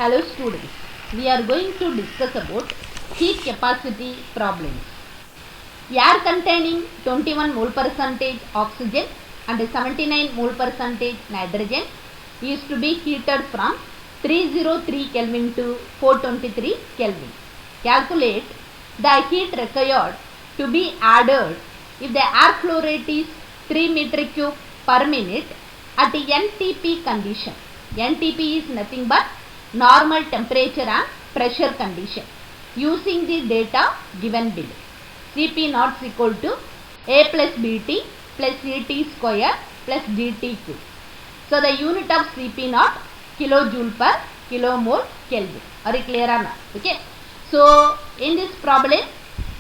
Hello students, we are going to discuss about heat capacity problems. Air containing 21 mole percentage oxygen and 79 mole percentage nitrogen is to be heated from 303 Kelvin to 423 Kelvin. Calculate the heat required to be added if the air flow rate is 3 meter cube per minute at NTP condition. NTP is nothing but normal temperature and pressure condition using the data given below. Cp naught is equal to A plus Bt plus Ct square plus Gt cube. So the unit of Cp naught kilojoule per kilomole Kelvin. Are you clear or not? Okay. So in this problem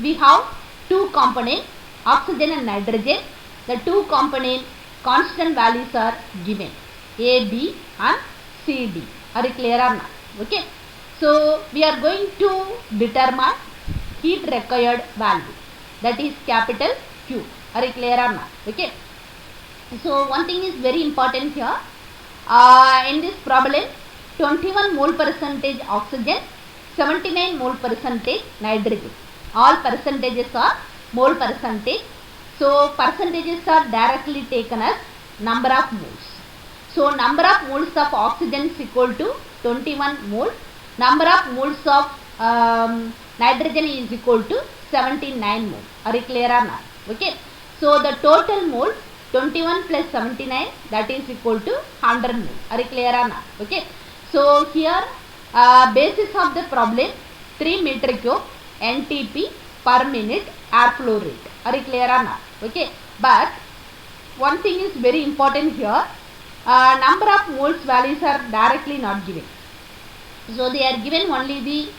we have two components, oxygen and nitrogen. The two component constant values are given, A, B and C, D. Are you clear or not? Okay. So we are going to determine heat required value, that is capital Q. Are you clear or not? Okay. So one thing is very important here. In this problem, 21 mole percentage oxygen, 79 mole percentage nitrogen. All percentages are mole percentage. So percentages are directly taken as number of moles. So number of moles of oxygen is equal to 21 mole. Number of moles of nitrogen is equal to 79 mole. Are you clear or not? Okay. So the total mole 21 plus 79, that is equal to 100 mole. Are you clear or not? Okay. So here basis of the problem 3 meter cube NTP per minute air flow rate. Are you clear or not? Okay. But one thing is very important here. Number of moles values are directly not given. So they are given only the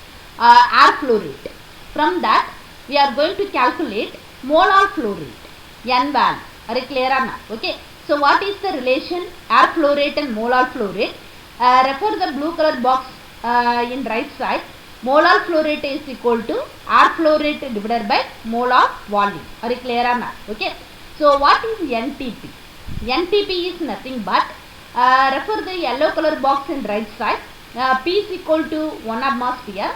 air flow rate. From that we are going to calculate molar flow rate, N value. Are you clear or not? Okay. So what is the relation air flow rate and molar flow rate? Refer the blue color box in right side. Molar flow rate is equal to air flow rate divided by molar volume. Are you clear or not? Okay. So what is NTP? NTP is nothing but refer the yellow color box in right side. P is equal to 1 atmosphere,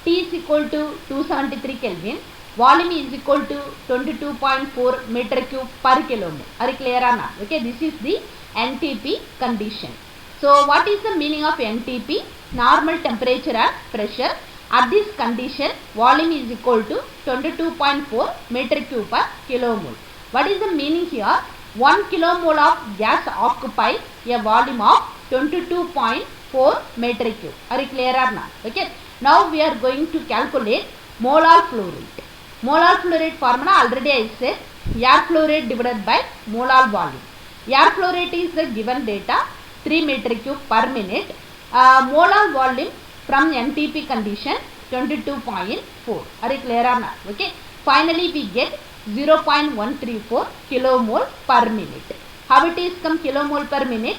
T is equal to 273 Kelvin, volume is equal to 22.4 meter cube per kilomole. Are you clear or not? Okay, this is the NTP condition. So what is the meaning of NTP? Normal temperature and pressure. At this condition, volume is equal to 22.4 meter cube per kilomole. What is the meaning here? 1 kilomole of gas occupies a volume of 22.4 meter cube. Are you clear or not? Okay. Now we are going to calculate molar flow rate. Molar flow rate formula already I said, air flow rate divided by molar volume. Air flow rate is the given data 3 meter cube per minute. Molar volume from NTP condition 22.4. Are you clear or not? Okay. Finally we get 0.134 kilomole per minute. How it is come kilomole per minute?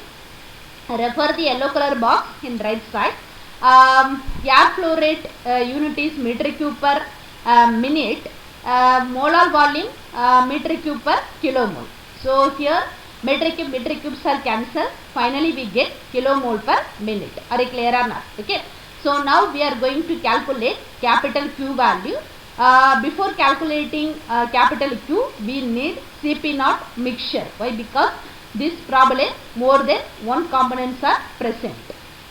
Refer the yellow color box in right side. Air flow rate unit is meter cube per minute. Molar volume meter cube per kilomole. So here meter cubes are cancelled. Finally we get kilomole per minute. Are you clear or not? Okay. So now we are going to calculate capital Q value. Before calculating capital Q, we need Cp naught mixture. Why? Because this problem more than one components are present.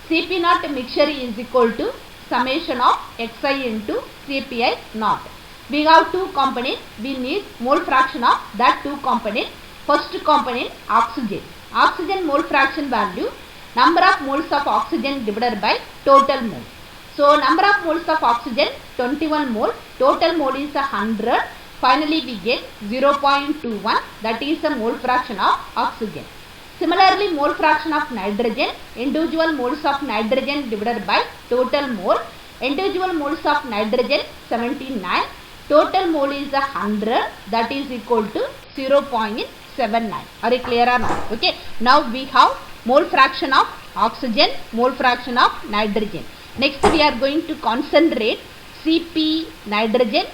Cp naught mixture is equal to summation of Xi into Cpi naught. We have two components. We need mole fraction of that two components. First component oxygen. Oxygen mole fraction value, number of moles of oxygen divided by total mole. So number of moles of oxygen 21 mole, total mole is 100. Finally we get 0.21, that is the mole fraction of oxygen. Similarly mole fraction of nitrogen, individual moles of nitrogen divided by total mole. Individual moles of nitrogen 79, total mole is 100, that is equal to 0.79. Are you clear or not? Okay. Now we have mole fraction of oxygen, mole fraction of nitrogen. Next we are going to concentrate Cp nitrogen,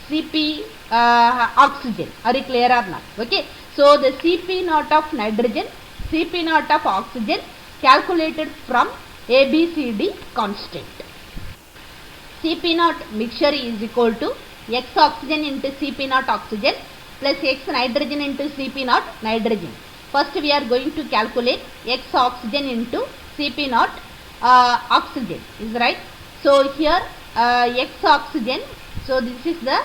Cp oxygen. Are you clear or not? Okay. So the Cp naught of nitrogen, Cp naught of oxygen calculated from ABCD constant. Cp0 mixture is equal to X oxygen into Cp0 oxygen plus X nitrogen into Cp0 nitrogen. First we are going to calculate X oxygen into Cp0 oxygen, is right. So here X oxygen, so this is the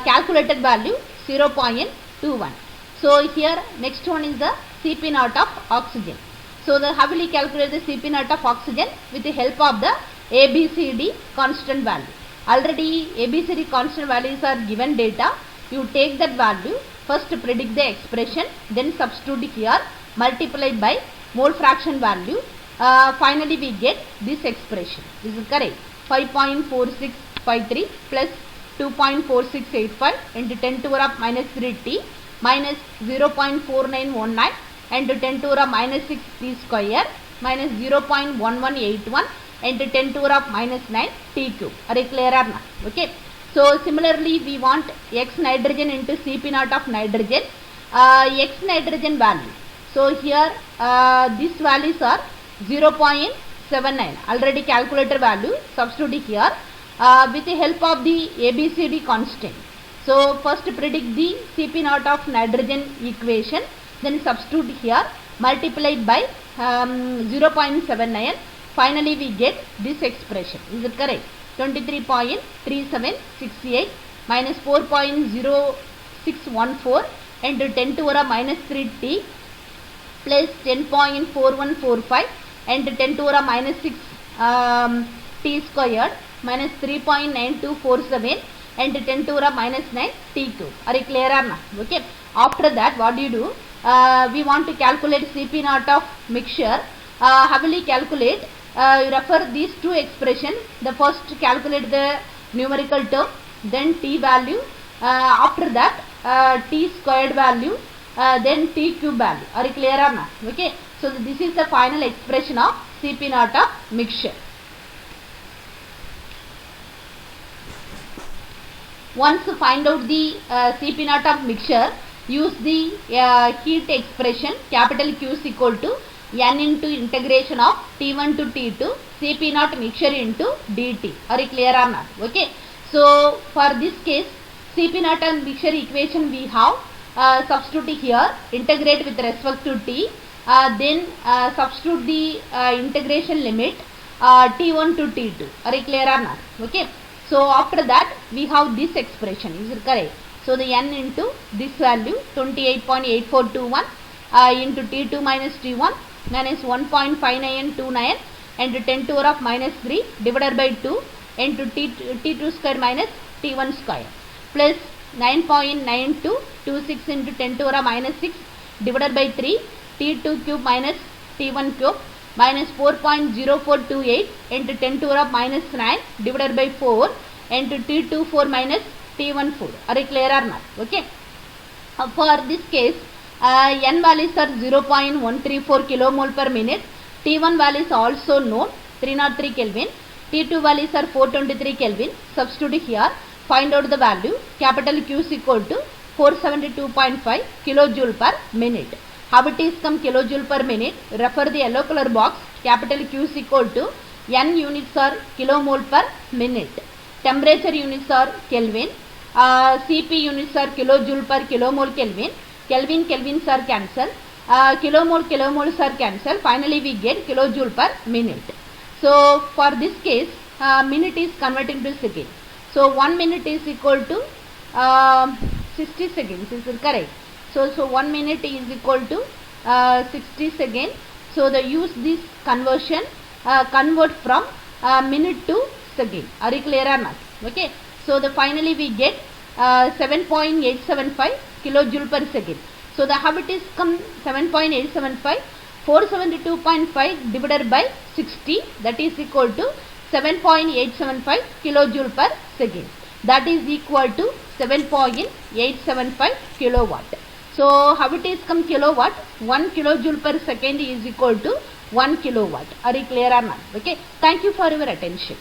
calculated value 0.21. So here next one is the Cp0 of oxygen. So how will you calculate the Cp0 of oxygen? With the help of the ABCD constant value. Already ABCD constant values are given data. You take that value, first predict the expression, then substitute here, multiplied by mole fraction value. Finally we get this expression. This is correct. 5.4653 plus 2.4685 into 10 to the power minus 3t minus 0.4919 into 10 to the power minus 6t square minus 0.1181 into 10 to the power minus 9 t cube. Are you clear or not? Okay. So similarly we want X nitrogen into Cp0 of nitrogen. X nitrogen value. So here these values are 0.79. Already calculated value. Substitute here with the help of the ABCD constant. So first predict the Cp0 of nitrogen equation. Then substitute here, multiplied by 0.79. Finally we get this expression. Is it correct? 23.3768 minus 4.0614 into 10 to the power minus 3t plus 10.4145 into 10 to the power minus 6 t squared minus 3.9247 into 10 to the power minus 9 t cube. Are you clear or not? Okay. After that what do you do? We want to calculate Cp0 of mixture. How will you calculate? You refer these two expressions. The first calculate the numerical term, then t value, after that t squared value, then t cube value. Are you clear or not? Okay. So this is the final expression of Cp0 of mixture. Once you find out the Cp0 of mixture, use the heat expression capital Q is equal to N into integration of T1 to T2 Cp0 mixture into dt. Are you clear or not? Okay. So for this case Cp0 and mixture equation we have, substitute here, integrate with respect to T, then substitute the integration limit T1 to T2. Are you clear or not? Okay. So after that we have this expression. Is it correct? So the N into this value 28.8421 into T2 minus T1 minus 1.5929 into 10 to the power minus 3 divided by 2 into T2 square minus T1 square plus 9.9226 into 10 to the power minus 6 divided by 3 T2 cube minus T1 cube minus 4.0428 into 10 to the power minus 9 divided by 4 into T2 4 minus T1 4. Are you clear or not? Okay. For this case N values are 0.134 kilomole per minute. T1 values also known 303 Kelvin. T2 values are 423 Kelvin. Substitute here. Find out the value. Capital Q is equal to 472.5 kilojoule per minute. How it is come kilojoule per minute? Refer the yellow color box. Capital Q is equal to N units are kilomole per minute. Temperature units are Kelvin. Cp units are kilojoule per kilomole Kelvin. Kelvin kelvins are cancelled. Kilomoles are cancelled. Finally we get kilojoule per minute. So for this case minute is converted to second. So 1 minute is equal to 60 seconds. Is it correct? So 1 minute is equal to 60 seconds. So the use this conversion, convert from minute to second. Are you clear or not? Okay. So the finally we get 7.875 kilojoule per second. So the how it is come 7.875, 472.5 divided by 60, that is equal to 7.875 kilojoule per second. That is equal to 7.875 kilowatt. So how it is come kilowatt? 1 kilojoule per second is equal to 1 kilowatt. Are you clear or not? Okay. Thank you for your attention.